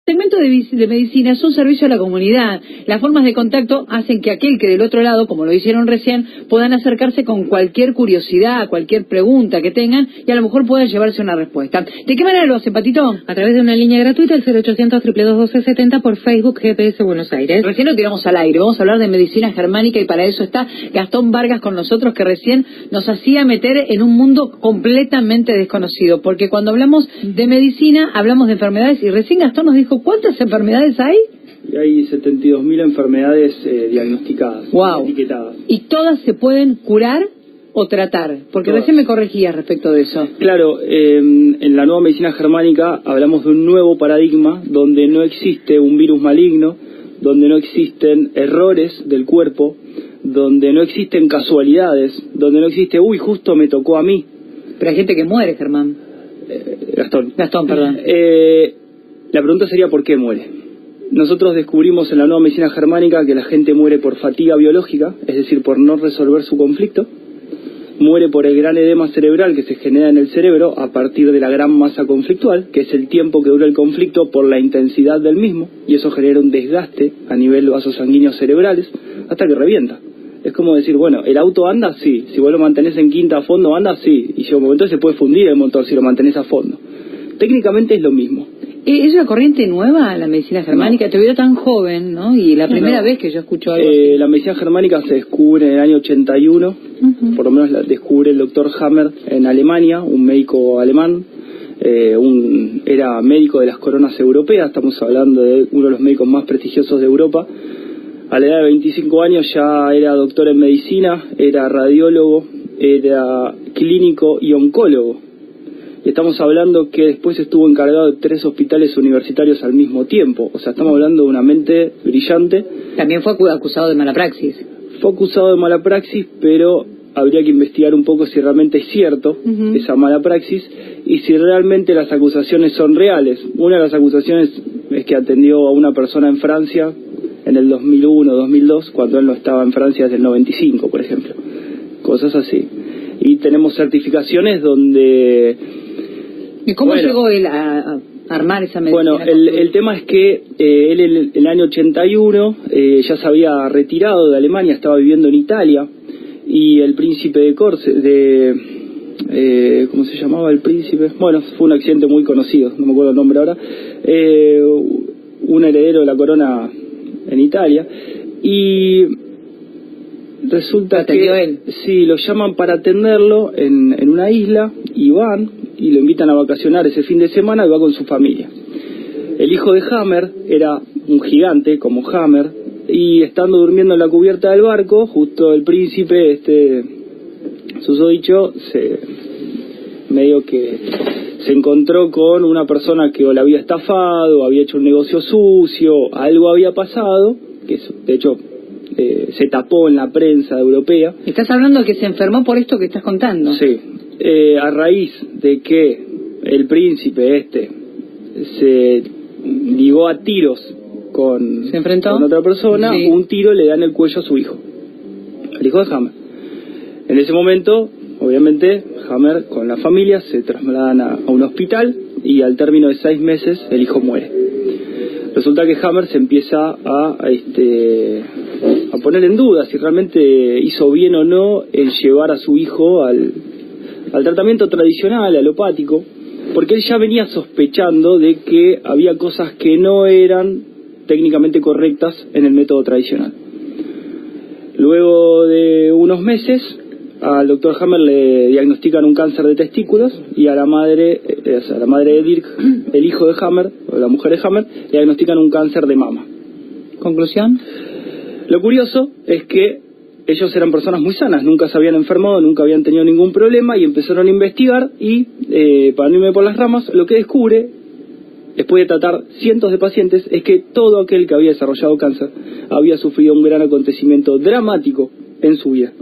segmento de medicina es un servicio a la comunidad. Las formas de contacto hacen que aquel que del otro lado, como lo hicieron recién, puedan acercarse con cualquier curiosidad, cualquier pregunta que tengan y a lo mejor puedan llevarse una respuesta. ¿De qué manera lo hace, Patito? A través de una línea gratuita, el 0800-222-1270 por Facebook GPS Buenos Aires. Recién lo tiramos al aire, vamos a hablar de medicina germánica y para eso está Gastón Vargas con nosotros, que recién nos hacía meter en un mundo completamente desconocido, porque cuando hablamos de medicina hablamos de enfermedades y recién Gastón nos dijo ¿cuántas enfermedades hay? Y hay 72.000 enfermedades diagnosticadas, wow, etiquetadas. ¿Y todas se pueden curar o tratar? Porque todas. Recién me corregías respecto de eso. Claro, en la nueva medicina germánica hablamos de un nuevo paradigma donde no existe un virus maligno, donde no existen errores del cuerpo, donde no existen casualidades, donde no existe, uy, justo me tocó a mí. Pero hay gente que muere, Germán. Gastón, perdón. La pregunta sería ¿por qué muere? Nosotros descubrimos en la nueva medicina germánica que la gente muere por fatiga biológica, es decir, por no resolver su conflicto, muere por el gran edema cerebral que se genera en el cerebro a partir de la gran masa conflictual, que es el tiempo que dura el conflicto por la intensidad del mismo, y eso genera un desgaste a nivel de vasos sanguíneos cerebrales hasta que revienta. Es como decir, bueno, ¿el auto anda? Sí. Si vos lo mantenés en quinta a fondo, anda, sí. Y llega un momento se puede fundir el motor si lo mantenés a fondo. Técnicamente es lo mismo. ¿Es una corriente nueva la medicina germánica? No. Te veo tan joven, ¿no? Y la primera vez que yo escucho algo así. La medicina germánica se descubre en el año 81, por lo menos la descubre el doctor Hammer en Alemania, un médico alemán, era médico de las coronas europeas, estamos hablando de uno de los médicos más prestigiosos de Europa. A la edad de 25 años ya era doctor en medicina, era radiólogo, era clínico y oncólogo. Y estamos hablando que después estuvo encargado de 3 hospitales universitarios al mismo tiempo. O sea, estamos hablando de una mente brillante. También fue acusado de mala praxis. Fue acusado de mala praxis, pero habría que investigar un poco si realmente es cierto esa mala praxis y si realmente las acusaciones son reales. Una de las acusaciones es que atendió a una persona en Francia en el 2001-2002, cuando él no estaba en Francia desde el 95, por ejemplo. Cosas así. Y tenemos certificaciones donde... ¿Y cómo llegó él a armar esa medicina? Bueno, el tema es que él en el año 81 ya se había retirado de Alemania, estaba viviendo en Italia, y el príncipe de ¿cómo se llamaba el príncipe? Bueno, fue un accidente muy conocido, no me acuerdo el nombre ahora, un heredero de la corona en Italia, y resulta que él. Sí, lo llaman para atenderlo en una isla, y van y lo invitan a vacacionar ese fin de semana y va con su familia. El hijo de Hammer era un gigante como Hammer, y estando durmiendo en la cubierta del barco, justo el príncipe, susodicho, medio que se encontró con una persona que o la había estafado, había hecho un negocio sucio, algo había pasado, que de hecho se tapó en la prensa europea. ¿Estás hablando de que se enfermó por esto que estás contando? Sí. A raíz de que el príncipe se ligó a tiros con otra persona, sí. Un tiro le da en el cuello a su hijo, el hijo de Hammer. En ese momento, obviamente, Hammer con la familia se trasladan a un hospital y al término de 6 meses el hijo muere. Resulta que Hammer se empieza a poner en duda si realmente hizo bien o no el llevar a su hijo al tratamiento tradicional, alopático, porque él ya venía sospechando de que había cosas que no eran técnicamente correctas en el método tradicional. Luego de unos meses, al doctor Hammer le diagnostican un cáncer de testículos y a la madre de Dirk, el hijo de Hammer, o la mujer de Hammer, le diagnostican un cáncer de mama. ¿Conclusión? Lo curioso es que ellos eran personas muy sanas, nunca se habían enfermado, nunca habían tenido ningún problema y empezaron a investigar y, para no irme por las ramas, lo que descubre, después de tratar cientos de pacientes, es que todo aquel que había desarrollado cáncer había sufrido un gran acontecimiento dramático en su vida.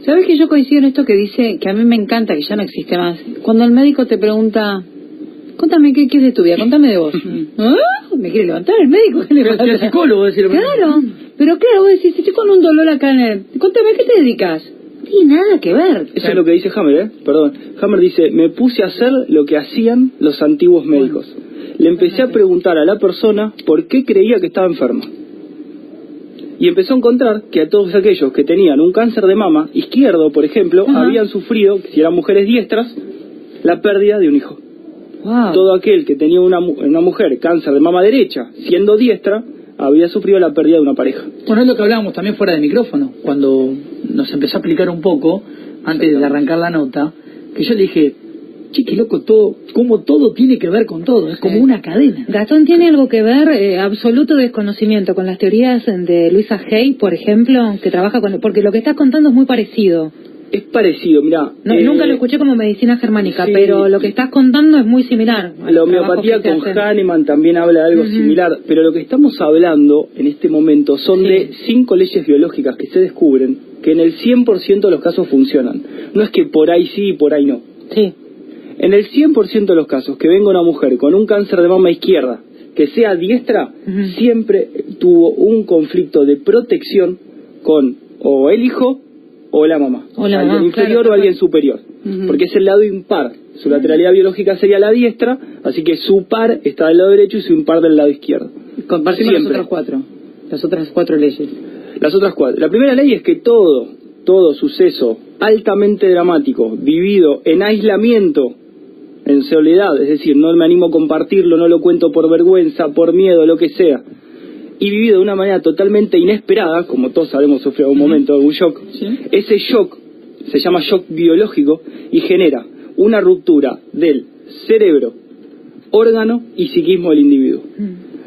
¿Sabes que yo coincido en esto que dice, que a mí me encanta, que ya no existe más? Cuando el médico te pregunta, contame, ¿qué es de tu vida? Contame de vos. ¿Ah? ¿Me quiere levantar el médico? ¿Qué le pasa? El psicólogo, decirlo. Claro, pero claro, vos decís, estoy con un dolor acá en el... Contame, ¿a qué te dedicas? tiene nada que ver. Eso es lo que dice Hammer, Perdón. Hammer dice, me puse a hacer lo que hacían los antiguos médicos. Le empecé a preguntar a la persona por qué creía que estaba enferma. Y empezó a encontrar que a todos aquellos que tenían un cáncer de mama izquierdo, por ejemplo, habían sufrido, si eran mujeres diestras, la pérdida de un hijo. Todo aquel que tenía una mujer cáncer de mama derecha, siendo diestra, había sufrido la pérdida de una pareja. Bueno, es lo que hablábamos también fuera de micrófono, cuando nos empezó a explicar un poco, antes de arrancar la nota, que yo le dije, che, qué loco todo, como todo tiene que ver con todo, es como una cadena. Gastón, ¿tiene algo que ver, absoluto desconocimiento, con las teorías de Luisa Hay, por ejemplo, que trabaja con... Porque lo que estás contando es muy parecido. Es parecido, mirá. Nunca lo escuché como medicina germánica, pero lo que estás contando es muy similar. La homeopatía con Hahnemann también habla de algo similar, pero lo que estamos hablando en este momento son de 5 leyes biológicas que se descubren que en el 100% de los casos funcionan. No es que por ahí sí y por ahí no. Sí. En el 100% de los casos que venga una mujer con un cáncer de mama izquierda, que sea diestra, siempre tuvo un conflicto de protección con o el hijo o la mamá, alguien inferior o alguien superior, porque es el lado impar. Su lateralidad biológica sería la diestra, así que su par está del lado derecho y su impar del lado izquierdo. Compartimos las otras cuatro leyes. Las otras 4. La primera ley es que todo suceso altamente dramático, vivido en aislamiento, en soledad, es decir, no me animo a compartirlo, no lo cuento por vergüenza, por miedo, lo que sea, y vivido de una manera totalmente inesperada, como todos sabemos sufrió un momento, algún shock, ese shock se llama shock biológico y genera una ruptura del cerebro, órgano y psiquismo del individuo.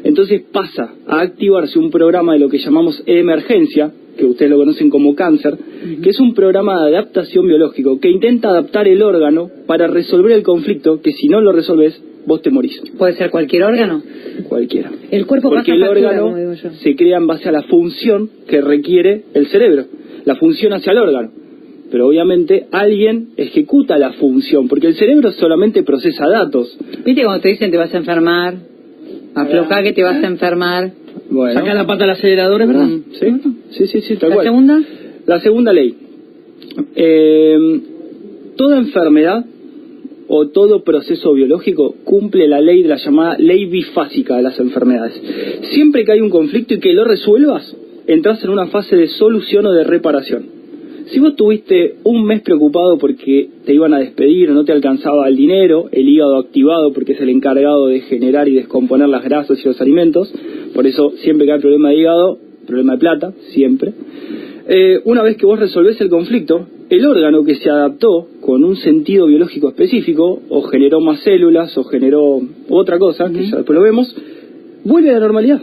Entonces pasa a activarse un programa de lo que llamamos emergencia, que ustedes lo conocen como cáncer, que es un programa de adaptación biológico que intenta adaptar el órgano para resolver el conflicto, que si no lo resolves, vos te morís. ¿Puede ser cualquier órgano? Cualquiera. El cuerpo porque pasa el factura, órgano como digo yo. se crea en base a la función que requiere el cerebro, la función hacia el órgano. Pero obviamente alguien ejecuta la función, porque el cerebro solamente procesa datos. ¿Viste cuando te dicen te vas a enfermar? Aflojá que te vas a enfermar. Bueno. Saca la pata al acelerador, ¿es verdad? Sí, tal ¿La cual. segunda? La segunda ley. Toda enfermedad o todo proceso biológico cumple la ley de la llamada ley bifásica de las enfermedades. Siempre que hay un conflicto y que lo resuelvas, entras en una fase de solución o de reparación. Si vos tuviste un mes preocupado porque te iban a despedir o no te alcanzaba el dinero, el hígado activado porque es el encargado de generar y descomponer las grasas y los alimentos, por eso siempre que hay problema de hígado, problema de plata, siempre. Una vez que vos resolvés el conflicto, el órgano que se adaptó con un sentido biológico específico, o generó más células, o generó otra cosa, que ya después lo vemos, vuelve a la normalidad.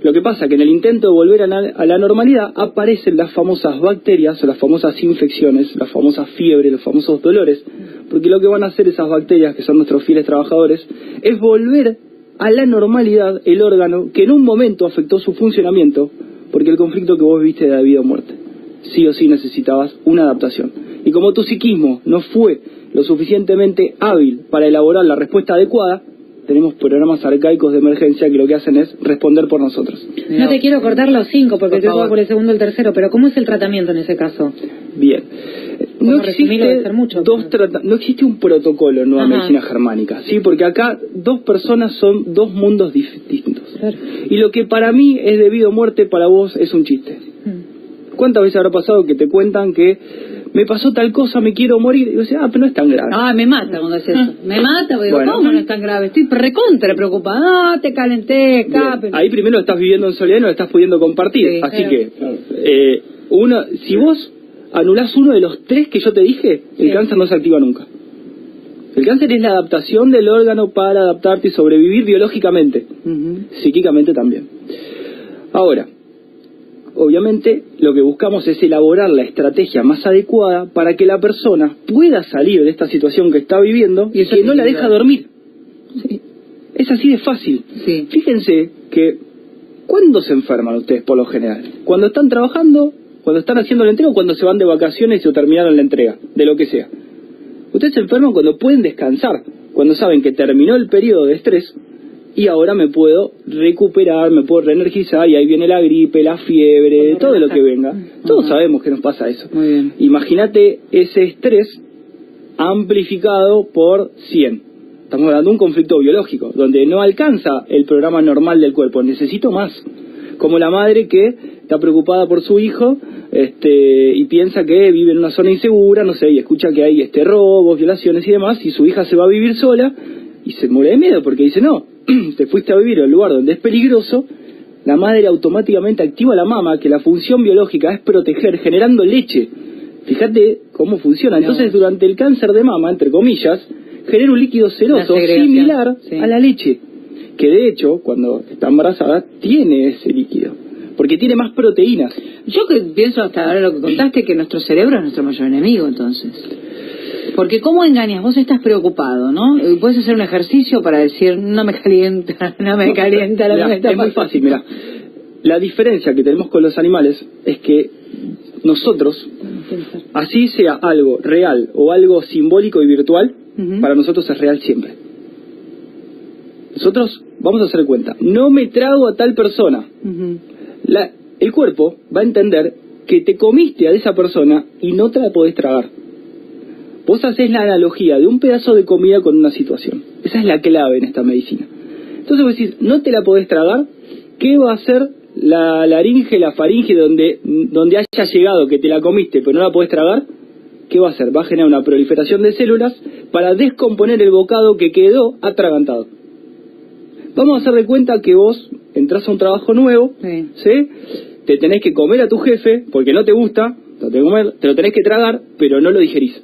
Lo que pasa es que en el intento de volver a la normalidad aparecen las famosas bacterias o las famosas infecciones, las famosas fiebres, los famosos dolores, porque lo que van a hacer esas bacterias, que son nuestros fieles trabajadores, es volver a la normalidad el órgano que en un momento afectó su funcionamiento, porque el conflicto que vos viviste de vida o muerte. Sí o sí necesitabas una adaptación. Y como tu psiquismo no fue lo suficientemente hábil para elaborar la respuesta adecuada, tenemos programas arcaicos de emergencia que lo que hacen es responder por nosotros. No te quiero cortar los 5 porque te voy por el segundo o el tercero, pero ¿cómo es el tratamiento en ese caso? Bien. No existe un protocolo en nueva medicina germánica, ¿sí? Porque acá dos personas son dos mundos distintos. Claro. Y lo que para mí es de vida o muerte, para vos es un chiste. ¿Cuántas veces habrá pasado que te cuentan que me pasó tal cosa, me quiero morir? Y yo decía, pero no es tan grave. Me mata cuando haces eso. Me mata, porque digo, ¿cómo no es tan grave? Estoy recontra preocupada. Te calenté, escape. Ahí primero estás viviendo en soledad y no lo estás pudiendo compartir. Sí, así que, si vos anulás uno de los 3 que yo te dije, el cáncer no se activa nunca. El cáncer es la adaptación del órgano para adaptarte y sobrevivir biológicamente. Psíquicamente también. Ahora, obviamente lo que buscamos es elaborar la estrategia más adecuada para que la persona pueda salir de esta situación que está viviendo y que no la deja dormir. Sí. Es así de fácil. Sí. Fíjense que ¿cuándo se enferman ustedes por lo general? ¿Cuando están trabajando? ¿Cuando están haciendo la entrega? ¿O cuando se van de vacaciones o terminaron la entrega? De lo que sea. Ustedes se enferman cuando pueden descansar, cuando saben que terminó el periodo de estrés y ahora me puedo recuperar, me puedo reenergizar, y ahí viene la gripe, la fiebre, todo lo que venga. Todos sabemos que nos pasa eso. Muy bien. Imagínate ese estrés amplificado por 100. Estamos hablando de un conflicto biológico, donde no alcanza el programa normal del cuerpo, necesito más. Como la madre que está preocupada por su hijo y piensa que vive en una zona insegura, no sé, y escucha que hay robos, violaciones y demás, y su hija se va a vivir sola y se muere de miedo porque dice, no, te fuiste a vivir al lugar donde es peligroso. La madre automáticamente activa a la mama, que la función biológica es proteger, generando leche. Fíjate cómo funciona. Entonces, durante el cáncer de mama, entre comillas, genera un líquido seroso similar a la leche, que de hecho, cuando está embarazada, tiene ese líquido, porque tiene más proteínas. Yo que pienso hasta ahora lo que contaste, que nuestro cerebro es nuestro mayor enemigo, entonces. Porque ¿cómo engañas? Vos estás preocupado, ¿no? Puedes hacer un ejercicio para decir, no me calienta lo que me está pasando. Es muy fácil, mirá. La diferencia que tenemos con los animales es que nosotros, así sea algo real o algo simbólico y virtual, para nosotros es real siempre. Nosotros vamos a hacer cuenta, no me trago a tal persona. El cuerpo va a entender que te comiste a esa persona y no te la podés tragar. Vos hacés la analogía de un pedazo de comida con una situación. Esa es la clave en esta medicina. Entonces vos decís, no te la podés tragar, ¿qué va a hacer la laringe, la faringe, donde haya llegado que te la comiste pero no la podés tragar? ¿Qué va a hacer? Va a generar una proliferación de células para descomponer el bocado que quedó atragantado. Vamos a hacer de cuenta que vos entras a un trabajo nuevo, ¿sí? Te tenés que comer a tu jefe porque no te gusta, te lo tenés que tragar, pero no lo digerís.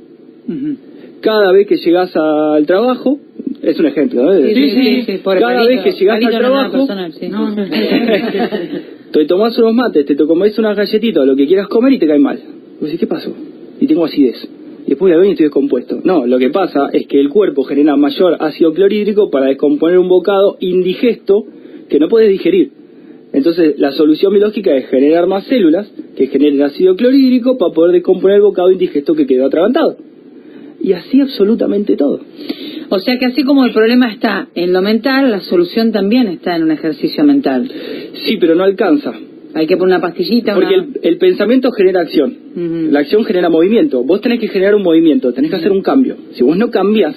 Cada vez que llegás al trabajo, es un ejemplo, ¿no? Sí. Cada vez que llegás al trabajo, te tomás unos mates, te comés unas galletitas, lo que quieras comer y te cae mal. Vos decís, ¿qué pasó? Y tengo acidez. Y después la ven y estoy descompuesto. No, lo que pasa es que el cuerpo genera mayor ácido clorhídrico para descomponer un bocado indigesto que no puedes digerir. Entonces, la solución biológica es generar más células que generen ácido clorhídrico para poder descomponer el bocado indigesto que quedó atragantado. Y así absolutamente todo. O sea que así como el problema está en lo mental, la solución también está en un ejercicio mental. Sí, pero no alcanza. Hay que poner una pastillita. Porque el pensamiento genera acción. La acción genera movimiento. Vos tenés que generar un movimiento, tenés que hacer un cambio. Si vos no cambiás,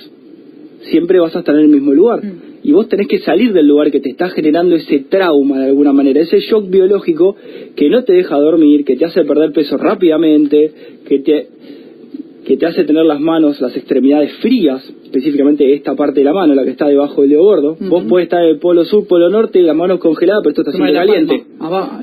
siempre vas a estar en el mismo lugar. Y vos tenés que salir del lugar que te está generando ese trauma de alguna manera, ese shock biológico que no te deja dormir, que te hace perder peso rápidamente, que te hace tener las manos, las extremidades frías, específicamente esta parte de la mano, la que está debajo del dedo gordo. Vos podés estar en el polo sur, polo norte, las manos congeladas, pero esto está siempre caliente.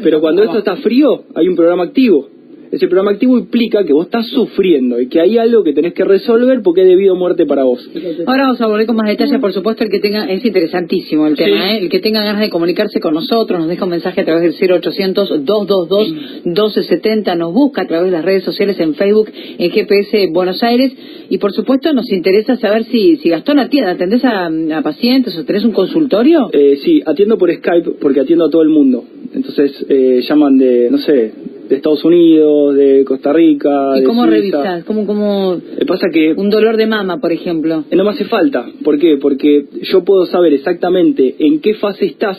Pero cuando esto está frío, hay un programa activo. Ese programa activo implica que vos estás sufriendo y que hay algo que tenés que resolver porque es debido a muerte para vos. Ahora vamos a volver con más detalles, por supuesto. El que tenga, es interesantísimo el tema, el que tenga ganas de comunicarse con nosotros, nos deja un mensaje a través del 0800-222-1270, nos busca a través de las redes sociales, en Facebook, en GPS Buenos Aires, y por supuesto nos interesa saber si Gastón atendés a pacientes o tenés un consultorio. Sí, atiendo por Skype porque atiendo a todo el mundo. Entonces llaman de, no sé, de Estados Unidos, de Costa Rica, ¿Y cómo Suiza. revisás? ¿Cómo pasa que un dolor de mama, por ejemplo? No me hace falta. ¿Por qué? Porque yo puedo saber exactamente en qué fase estás,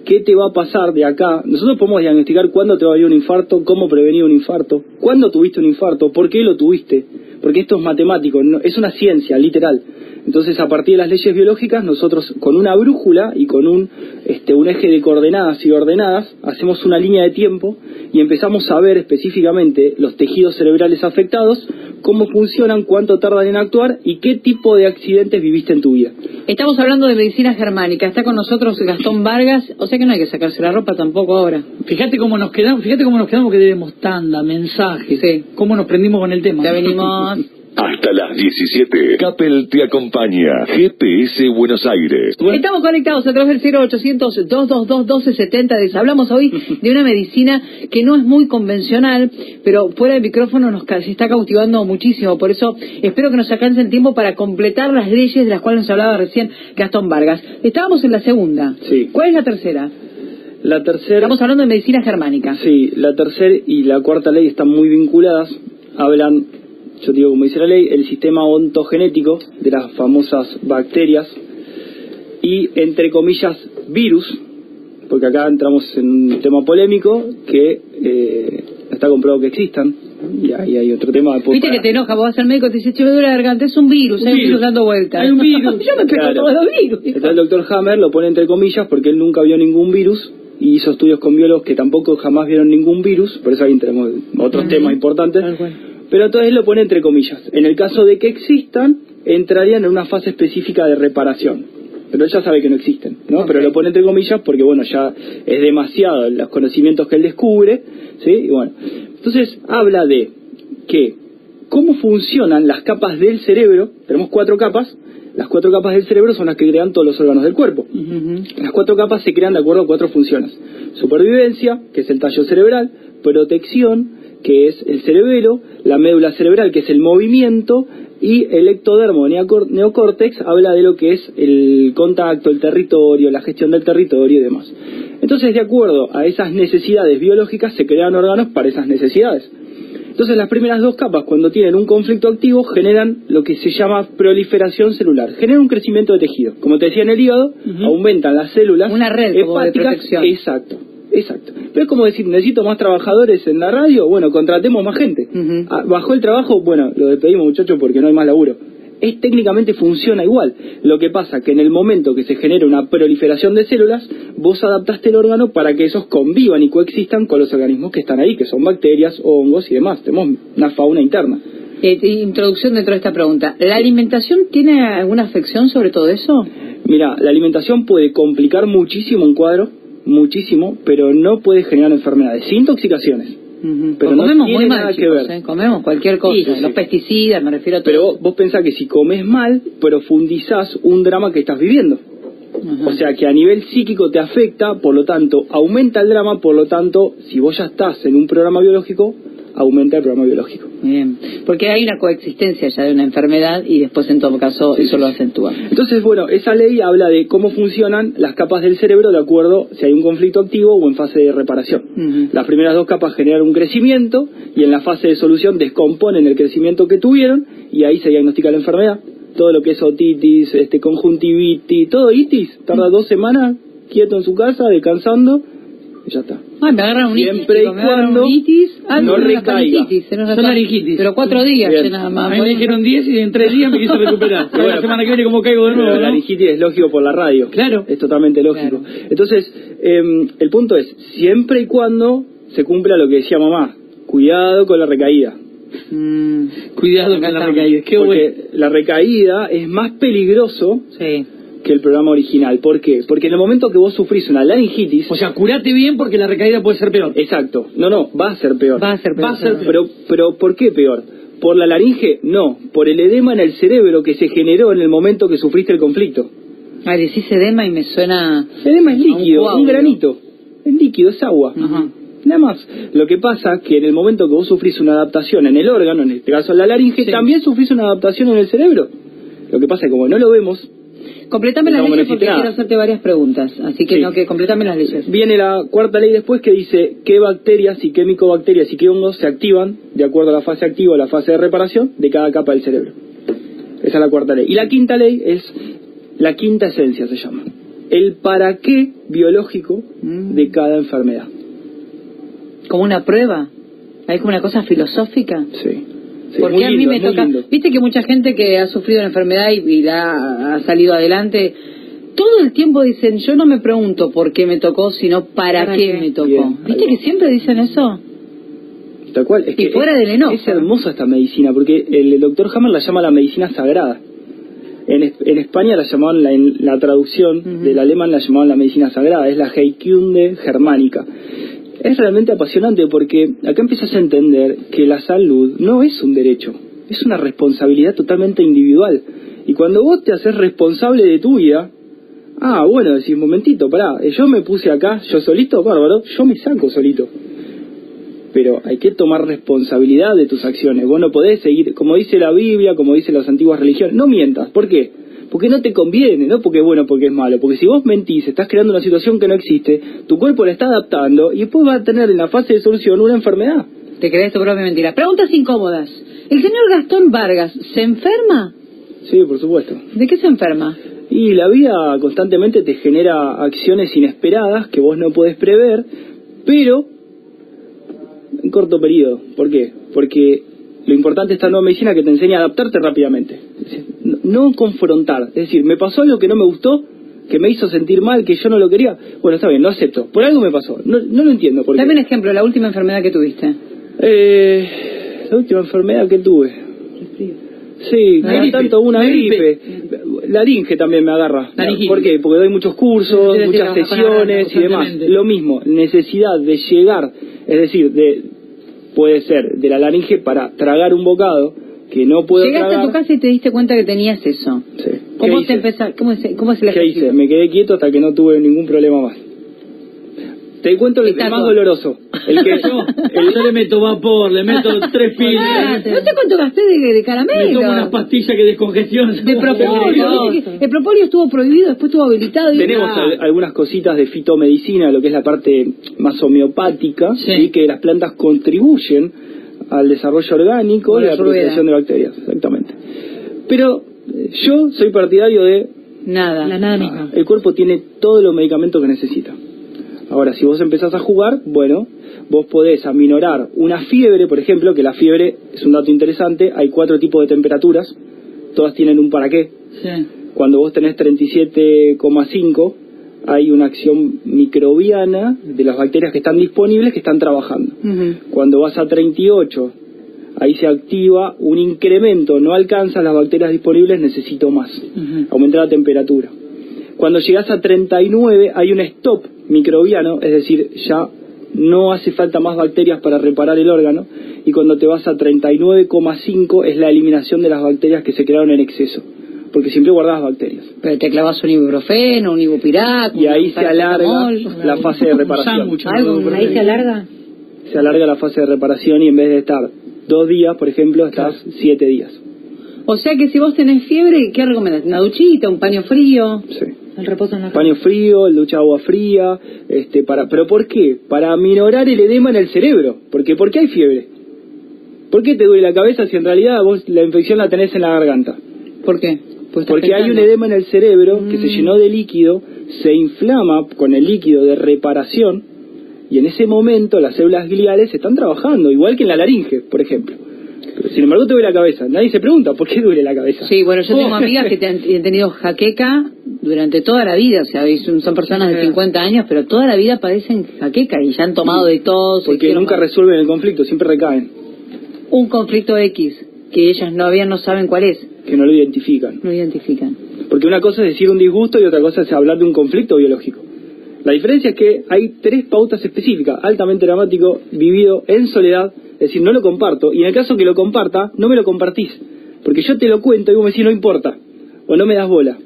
qué te va a pasar de acá. Nosotros podemos diagnosticar cuándo te va a venir un infarto, cómo prevenir un infarto, cuándo tuviste un infarto, por qué lo tuviste. Porque esto es matemático, es una ciencia, literal. Entonces, a partir de las leyes biológicas, nosotros con una brújula y con un eje de coordenadas y ordenadas, hacemos una línea de tiempo y empezamos a ver específicamente los tejidos cerebrales afectados, cómo funcionan, cuánto tardan en actuar y qué tipo de accidentes viviste en tu vida. Estamos hablando de medicina germánica. Está con nosotros Gastón Vargas, o sea que no hay que sacarse la ropa tampoco ahora. Fíjate cómo nos quedamos que debemos tanda, mensajes, cómo nos prendimos con el tema. Ya venimos. Hasta las 17. Capel te acompaña. GPS Buenos Aires. Estamos conectados a través del 0800-222-1270. Hablamos hoy de una medicina que no es muy convencional, pero fuera del micrófono se está cautivando muchísimo. Por eso espero que nos alcancen tiempo para completar las leyes de las cuales nos hablaba recién Gastón Vargas. Estábamos en la segunda. Sí. ¿Cuál es la tercera? La tercera... Estamos hablando de medicina germánica. Sí, la tercera y la cuarta ley están muy vinculadas. Hablan... Yo digo, como dice la ley, el sistema ontogenético de las famosas bacterias y, entre comillas, virus, porque acá entramos en un tema polémico que está comprobado que existan, y ahí hay otro tema. Viste que te enoja, vos vas al médico y te dices, che, me duele la garganta, es un virus, hay un virus dando vueltas. Hay un virus. Yo me pego todos los virus. Entonces el doctor Hammer lo pone entre comillas porque él nunca vio ningún virus y hizo estudios con biólogos que tampoco jamás vieron ningún virus, por eso ahí tenemos otros temas importantes. Pero entonces él lo pone entre comillas. En el caso de que existan, entrarían en una fase específica de reparación. Pero él ya sabe que no existen, ¿no? Okay. Pero lo pone entre comillas porque, bueno, ya es demasiado los conocimientos que él descubre, ¿sí? Y bueno, entonces habla de que cómo funcionan las capas del cerebro. Tenemos 4 capas. Las 4 capas del cerebro son las que crean todos los órganos del cuerpo. Las 4 capas se crean de acuerdo a 4 funciones. Supervivencia, que es el tallo cerebral. Protección, que es el cerebelo. La médula cerebral, que es el movimiento. Y el ectodermo neocórtex habla de lo que es el contacto, el territorio, la gestión del territorio y demás. Entonces, de acuerdo a esas necesidades biológicas, se crean órganos para esas necesidades. Entonces, las primeras 2 capas, cuando tienen un conflicto activo, generan lo que se llama proliferación celular. Generan un crecimiento de tejido. Como te decía, en el hígado, aumentan las células. Una red hepáticas, de protección. Exacto. Pero es como decir, necesito más trabajadores en la radio, bueno, contratemos más gente. Bajó el trabajo, bueno, lo despedimos, muchachos, porque no hay más laburo. Técnicamente funciona igual. Lo que pasa que en el momento que se genera una proliferación de células, vos adaptaste el órgano para que esos convivan y coexistan con los organismos que están ahí, que son bacterias, hongos y demás. Tenemos una fauna interna. Introducción dentro de esta pregunta. ¿La alimentación tiene alguna afección sobre todo eso? Mira, la alimentación puede complicar muchísimo un cuadro, muchísimo, pero no puede generar enfermedades, sin intoxicaciones. Pero no comemos tiene muy mal, nada chicos, que ver. Comemos cualquier cosa, los pesticidas, me refiero a todo. Pero vos pensás que si comes mal, profundizás un drama que estás viviendo. O sea que a nivel psíquico te afecta, por lo tanto, aumenta el drama, por lo tanto, si vos ya estás en un programa biológico, aumenta el programa biológico. Bien, porque hay una coexistencia ya de una enfermedad y después en todo caso eso lo acentúa. Entonces, bueno, esa ley habla de cómo funcionan las capas del cerebro de acuerdo si hay un conflicto activo o en fase de reparación. Las primeras 2 capas generan un crecimiento y en la fase de solución descomponen el crecimiento que tuvieron y ahí se diagnostica la enfermedad. Todo lo que es otitis, conjuntivitis, todo itis, tarda 2 semanas quieto en su casa, descansando. Ya está. Me agarran un siempre y cuando no recaiga. Son laringitis. Pero 4 días nada más. A mí me dijeron 10 y en 3 días me quise recuperar. Pero la semana que viene como caigo de nuevo, ¿no? La laringitis es lógico por la radio. Claro. Es totalmente lógico. Claro. Entonces, el punto es, siempre y cuando se cumpla lo que decía mamá, cuidado con la recaída. Cuidado con la recaída. Qué porque bueno. La recaída es más peligroso que el programa original. ¿Por qué? Porque en el momento que vos sufrís una laringitis... O sea, curate bien porque la recaída puede ser peor. Exacto. No, va a ser peor. Va a ser peor. Pero ¿por qué peor? ¿Por la laringe? No. Por el edema en el cerebro que se generó en el momento que sufriste el conflicto. Decís edema y me suena... Edema es líquido, un granito. Es líquido, es agua. Nada más. Lo que pasa que en el momento que vos sufrís una adaptación en el órgano, en este caso en la laringe, también sufrís una adaptación en el cerebro. Lo que pasa es que como no lo vemos... Completame las leyes porque quiero hacerte varias preguntas, así que completame las leyes. Viene la 4ª ley después que dice qué bacterias y qué micobacterias y qué hongos se activan de acuerdo a la fase activa o la fase de reparación de cada capa del cerebro. Esa es la 4ª ley. Y la 5ª ley es la 5ª esencia, se llama. El para qué biológico de cada enfermedad. ¿Como una prueba? ¿Hay como una cosa filosófica? Sí. Porque a mí me toca, viste que mucha gente que ha sufrido una enfermedad y la ha salido adelante, todo el tiempo dicen, yo no me pregunto por qué me tocó, sino para qué me tocó. Bien, ¿viste que siempre dicen eso? Tal cual. Es y que fuera del enojo. Es hermosa esta medicina, porque el doctor Hammer la llama la medicina sagrada. En España la llamaban, en la traducción del alemán la llamaban la medicina sagrada, es la Heilkunde germánica. Es realmente apasionante porque acá empiezas a entender que la salud no es un derecho, es una responsabilidad totalmente individual. Y cuando vos te haces responsable de tu vida, bueno, decís, momentito, pará, yo me puse acá, yo solito, bárbaro, yo me saco solito. Pero hay que tomar responsabilidad de tus acciones. Vos no podés seguir, como dice la Biblia, como dicen las antiguas religiones, no mientas. ¿Por qué? Porque no te conviene, no porque es bueno, porque es malo. Porque si vos mentís, estás creando una situación que no existe, tu cuerpo la está adaptando y después va a tener en la fase de solución una enfermedad. Te crees tu propia mentira. Preguntas incómodas. ¿El señor Gastón Vargas se enferma? Sí, por supuesto. ¿De qué se enferma? Y la vida constantemente te genera acciones inesperadas que vos no podés prever, pero en corto periodo. ¿Por qué? Porque lo importante de esta nueva medicina que te enseña a adaptarte rápidamente. No confrontar. Es decir, me pasó algo que no me gustó, que me hizo sentir mal, que yo no lo quería. Bueno, está bien, lo acepto. Por algo me pasó. No lo entiendo. ¿Por qué? Dame un ejemplo, la última enfermedad que tuviste. La última enfermedad que tuve. Sí, cada tanto una gripe. Laringe también me agarra. ¿Por qué? Porque doy muchos cursos, muchas sesiones y demás. Lo mismo, necesidad de llegar, es decir, puede ser de la laringe para tragar un bocado que no puedo Llegaste tragar. a tu casa y te diste cuenta que tenías eso. Sí. ¿Cómo te empezaste? ¿Cómo es el ¿Qué ejercicio? hice? Me quedé quieto hasta que no tuve ningún problema más. Te cuento el más doloroso. El que yo le meto vapor, le meto 3 pilas. No sé cuánto gasté de caramelo. Me tomo unas pastillas que descongestionan. De propóleo. El propóleo estuvo prohibido, después estuvo habilitado. Tenemos algunas cositas de fitomedicina, lo que es la parte más homeopática, y que las plantas contribuyen al desarrollo orgánico y a la protección de bacterias. Exactamente. Pero yo soy partidario de nada misma. El cuerpo tiene todos los medicamentos que necesita. Ahora, si vos empezás a jugar, bueno, vos podés aminorar una fiebre, por ejemplo, que la fiebre es un dato interesante, hay 4 tipos de temperaturas, todas tienen un para qué. Sí. Cuando vos tenés 37,5, hay una acción microbiana de las bacterias que están disponibles que están trabajando. Cuando vas a 38, ahí se activa un incremento, no alcanzan las bacterias disponibles, necesito más. Aumentar la temperatura. Cuando llegas a 39 hay un stop microbiano, es decir, ya no hace falta más bacterias para reparar el órgano, y cuando te vas a 39,5 es la eliminación de las bacterias que se crearon en exceso, porque siempre guardabas bacterias. Pero te clavas un ibuprofeno, un ibupirac, y ahí se alarga la fase de reparación. ¿Ahí se alarga? Se alarga la fase de reparación y en vez de estar 2 días, por ejemplo, estás 7 días. O sea que si vos tenés fiebre, ¿qué recomendás? ¿Una duchita, un paño frío? Sí. El reposo en la paño frío, el ducha de agua fría, ¿pero por qué? Para aminorar el edema en el cerebro. ¿Por qué hay fiebre? ¿Por qué te duele la cabeza si en realidad vos la infección la tenés en la garganta? ¿Por qué? Porque hay un edema en el cerebro que se llenó de líquido, se inflama con el líquido de reparación, y en ese momento las células gliales están trabajando, igual que en la laringe, por ejemplo. Sin embargo, te duele la cabeza. Nadie se pregunta, ¿por qué duele la cabeza? Sí, bueno, yo tengo amigas que han tenido jaqueca durante toda la vida. O sea, son personas de 50 años, pero toda la vida padecen jaqueca y ya han tomado de todo. Porque nunca resuelven el conflicto, siempre recaen. Un conflicto X, que ellas no saben cuál es. Que no lo identifican. No lo identifican. Porque una cosa es decir un disgusto y otra cosa es hablar de un conflicto biológico. La diferencia es que hay 3 pautas específicas: altamente dramático, vivido en soledad, es decir, no lo comparto, y en el caso que lo comparta, no me lo compartís, porque yo te lo cuento y vos me decís no importa, o no me das bola.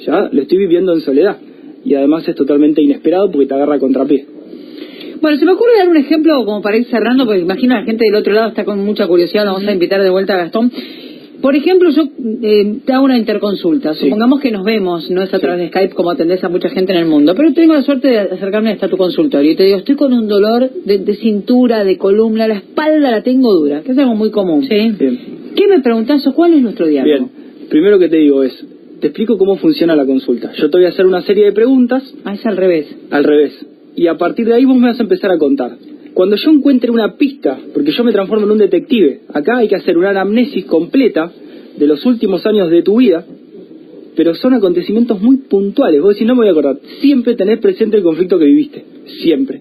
Ya lo estoy viviendo en soledad, y además es totalmente inesperado porque te agarra a contrapié. Bueno, se me ocurre dar un ejemplo como para ir cerrando, porque imagino a la gente del otro lado está con mucha curiosidad, vamos a invitar de vuelta a Gastón. Por ejemplo, yo te hago una interconsulta. Supongamos que nos vemos, no es a través de Skype como atendés a mucha gente en el mundo, pero tengo la suerte de acercarme hasta tu consultorio y te digo, estoy con un dolor de cintura, de columna, la espalda la tengo dura, que es algo muy común. Sí. Bien. ¿Qué me preguntás o cuál es nuestro diálogo? Bien, primero que te digo te explico cómo funciona la consulta. Yo te voy a hacer una serie de preguntas. Es al revés. Al revés. Y a partir de ahí vos me vas a empezar a contar. Cuando yo encuentre una pista, porque yo me transformo en un detective, acá hay que hacer una anamnesis completa de los últimos años de tu vida, pero son acontecimientos muy puntuales. Vos decís, no me voy a acordar. Siempre tenés presente el conflicto que viviste. Siempre.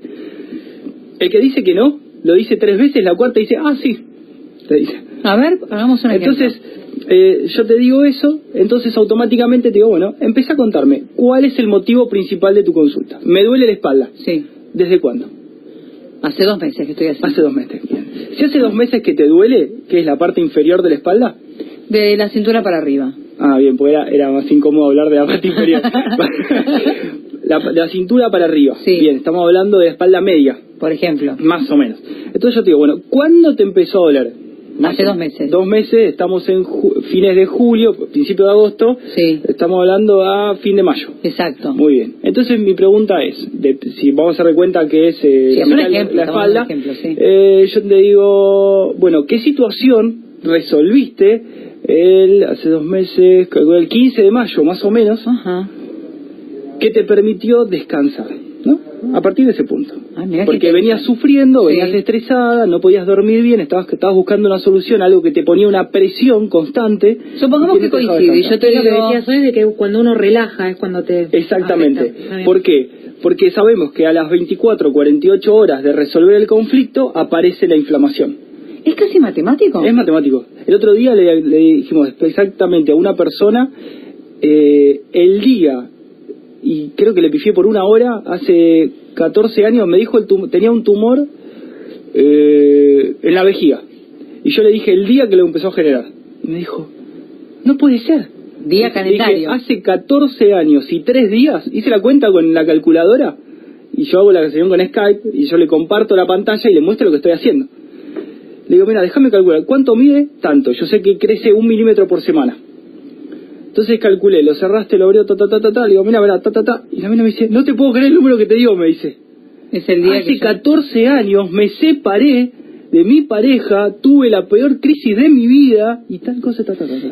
El que dice que no, lo dice 3 veces, la cuarta dice, sí. Te dice. A ver, hagamos un ejemplo. Entonces, yo te digo eso, entonces automáticamente te digo, bueno, empecé a contarme, ¿cuál es el motivo principal de tu consulta? Me duele la espalda. Sí. ¿Desde cuándo? Hace 2 meses que estoy así. Hace 2 meses, bien. Si hace 2 meses que te duele, ¿qué es la parte inferior de la espalda? De la cintura para arriba. Bien, pues era más incómodo hablar de la parte inferior. la cintura para arriba. Sí. Bien, estamos hablando de la espalda media. Por ejemplo. Más o menos. Entonces yo te digo, bueno, ¿cuándo te empezó a doler? Hace 2 meses. 2 meses, estamos en fines de julio, principio de agosto. Sí. Estamos hablando a fin de mayo. Exacto. Muy bien. entonces mi pregunta es, si vamos a hacer cuenta que es la espalda, ejemplo, yo te digo, bueno, ¿qué situación resolviste hace 2 meses, el 15 de mayo más o menos, que te permitió descansar, ¿no? A partir de ese punto. Porque venías sufriendo, venías estresada, no podías dormir bien, estabas buscando una solución, algo que te ponía una presión constante. Supongamos que coincide, yo te digo... Lo que decías hoy de que cuando uno relaja es cuando te... Exactamente. ¿Por qué? Porque sabemos que a las 24, 48 horas de resolver el conflicto aparece la inflamación. ¿Es casi matemático? Es matemático. El otro día le dijimos exactamente a una persona el día, y creo que le pifié por 1 hora, hace 14 años, me dijo tenía un tumor en la vejiga. Y yo le dije el día que lo empezó a generar. Y me dijo, no puede ser. Día calendario. Dije, hace 14 años y 3 días, hice la cuenta con la calculadora, y yo hago la sesión con Skype, y yo le comparto la pantalla y le muestro lo que estoy haciendo. Le digo, mira, déjame calcular, ¿cuánto mide? Tanto, yo sé que crece 1 milímetro por semana. Entonces calculé, lo cerraste, lo abrió, le digo, mira, y la mina me dice, no te puedo creer el número que te digo, me dice. Es el día hace 14 años me separé de mi pareja, tuve la peor crisis de mi vida, y tal cosa,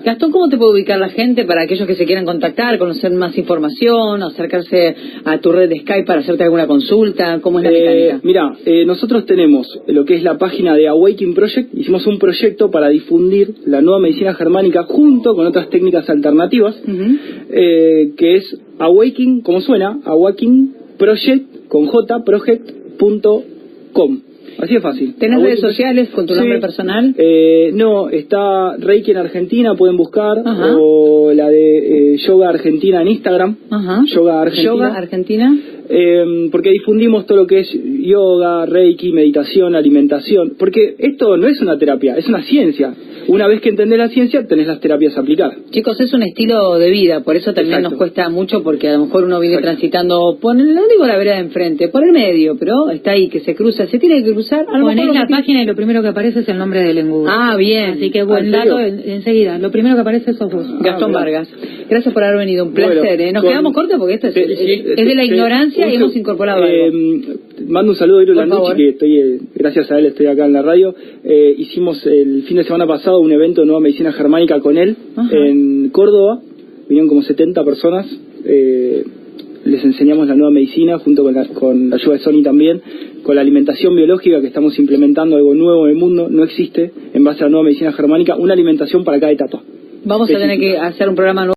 Gastón, ¿cómo te puede ubicar la gente para aquellos que se quieran contactar, conocer más información, acercarse a tu red de Skype para hacerte alguna consulta? ¿Cómo es la mecánica? Mira, nosotros tenemos lo que es la página de Awakening Project. Hicimos un proyecto para difundir la nueva medicina germánica junto con otras técnicas alternativas, que es Awakening, como suena, Awakening Project, con J, project.com. Así es fácil. ¿Tenés redes sociales con tu nombre personal? No, está Reiki en Argentina, pueden buscar, o la de Yoga Argentina en Instagram. Yoga Argentina. Porque difundimos todo lo que es yoga, Reiki, meditación, alimentación. Porque esto no es una terapia, es una ciencia. Una vez que entendés la ciencia, tenés las terapias aplicadas. Chicos, es un estilo de vida, por eso también nos cuesta mucho, porque a lo mejor uno viene transitando, no digo la vereda de enfrente, por el medio, pero está ahí, que se cruza, se tiene que cruzar. Ponés la página y lo primero que aparece es el nombre del Google. Ah, bien. Así que buen dato enseguida. Lo primero que aparece sos vos. Gastón Vargas. Gracias por haber venido, un placer. Bueno, nos quedamos cortos porque esto es de la ignorancia y hemos incorporado algo. Mando un saludo a Iro Landucci, que estoy, gracias a él estoy acá en la radio. Hicimos el fin de semana pasado un evento de Nueva Medicina Germánica con él en Córdoba. Vinieron como 70 personas. Les enseñamos la nueva medicina junto con la ayuda de Sony también, con la alimentación biológica, que estamos implementando algo nuevo en el mundo. No existe, en base a la nueva medicina germánica, una alimentación para cada etapa. Vamos a tener que hacer un programa nuevo.